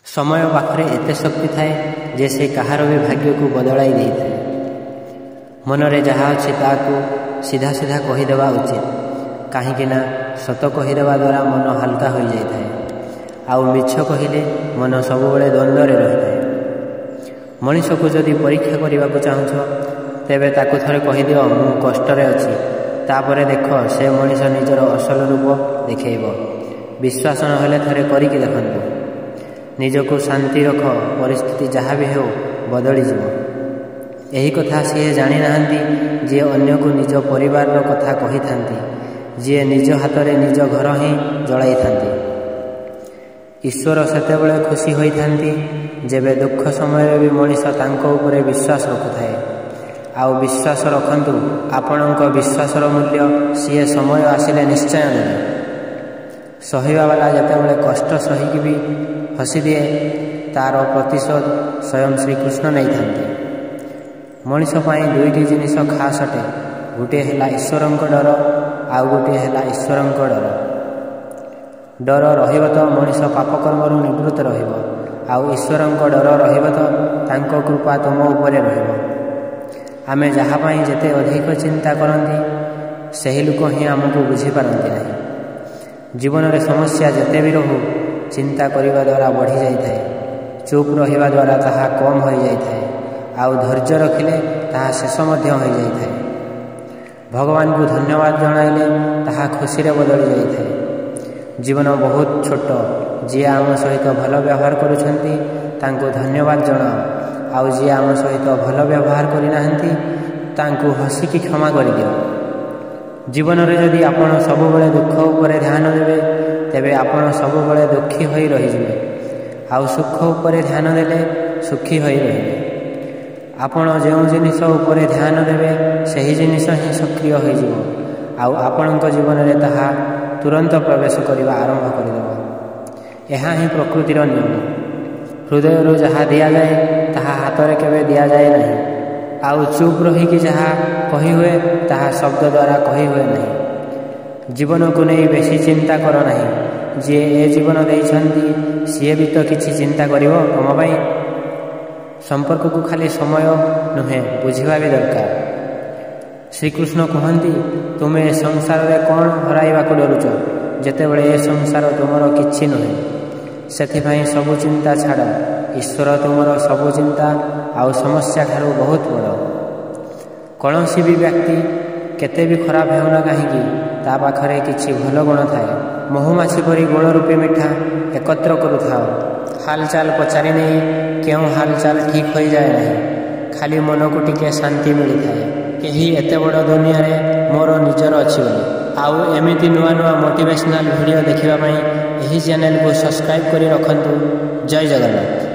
समय पाखरे एते शक्ति थाए जे से कहार भी भाग्य को बदलाई दे थाए। मनरे जहाँ अच्छे ताकू सीधा सीधा कहीदेवा उचित, कहीं सत कहीदेवा द्वारा मन हल्का हो जाए थाए। आउ मिछ कहले मन सबुबले द्वंद्व रही थाए। मनीष को जदि परीक्षा करने को चाहूछ तेबे ताकू थरे कहीदियो मु कष्टरे अच्छी, तापरे देख से मनीष निजर असल रूप देखैब। विश्वास नहेले थरे करिकी देखंतु। निजको शांति रख, परिस्थिति जहाँ भी हो बदली जीव। यही कथा सी जानी नाहंती जी अन्य को निज परिवार कथा कही थांती, जी निज हाथ में निज घर ही जलाई थांती। ईश्वर सेतेबेले खुशी होई थांती जेबे दुख समय भी मनीष तांको उपरे विश्वास रखुଥାଏ। आउ विश्वास रखंतु, आपणक विश्वासर मूल्य सी समय आसिले निश्चय देवे। सहिबा वाला जेतेबेले कष्ट सहिकी भी हसी दिए तार प्रतिशोध स्वयं श्रीकृष्ण नहीं थांते। मनीष पाई दुईटी जिनिस खास अटे, गोटे है ईश्वरंक डर, आउ गोटे है ईश्वरंक डर। डर रहिब तो मनीष पापकर्मरू निवृत्त रहिब, आउ ईश्वरंक डर रहिब तो तांको कृपा तुम उपरे रहिब। आमे जहाँ पाई जेते अधिक चिंता करती सही लोक ही आमको बुझीपारती नहीं। जीवन में समस्या जेते भी रहू चिंता करने द्वारा बढ़ी जाए, चुप रहिबा द्वारा ताहा कम हो जाए, आउ धैर्य रखिले ताहा शेष मध्य हो जाए। भगवान को धन्यवाद जणाइले ताहा खुशी रे बदली जाए। जीवन बहुत छोट, जी आम सहित भल व्यवहार करुछंती तांको धन्यवाद जणाओ, आउ जी आम सहित भल व्यवहार करिनाहंती तांको हसिकी क्षमा कर दियो। जीवन में जदि आपण सबुबले दुख उपरे ध्यान देवे तेबे आपण सबुबले दुखी होई रही जिवे, आउ सुख उपरे ध्यान देले सुखी होई रहिबे। आपण जो जिनिस उपरे ध्यान देवे सही जिनिस ही सक्रिय हो जिवो, आउ आपणक जीवन में ताहा तुरंत प्रवेश करने आरंभ करदेव। यह ही प्रकृतिर नियम। हृदय जहाँ दि जाए ताहा हाथ में केवे दि जाए नहीं, आउ चुप रहीकि जहाँ कही हुए ताहा शब्द द्वारा कही हुए नहीं। जीवन को नहीं बेसी चिंता कर नहीं, जी ए जीवन देइछंती सी भी तो किछि चिंता करिवो तुम पाई। संपर्क को खाली समय नुहे बुझिबा भी दरकार। श्रीकृष्ण कहती तुम्हें संसार में कौन हराइबा को डरुच, जेतेबेले ए संसार तुमर किछि नुहे। सेथिपाई सबु चिंता छाड़, ईश्वर तुमर सबु चिंता आउ समस्या ठारू बहुत बड़। कौनसी भी व्यक्ति केते भी खराब होना कहीं ता पाखरे किछि भल गुण थाए। महुमाछी परी गुण रूपी मिठा एकत्र करुथाओ। हालचाल पचारि नहीं क्यों हालचाल ठीक हो जाए नहीं, खाली मन को टिके शांति मिली थाए। कहीं एत बड़ दुनिया रे मोर निजर अच्छी बोली। आउ एमिति नुआ नुआ मोटिवेशनल वीडियो देखिबा पई एही चैनल को सब्सक्राइब करी रखंतु। जय जगन्नाथ।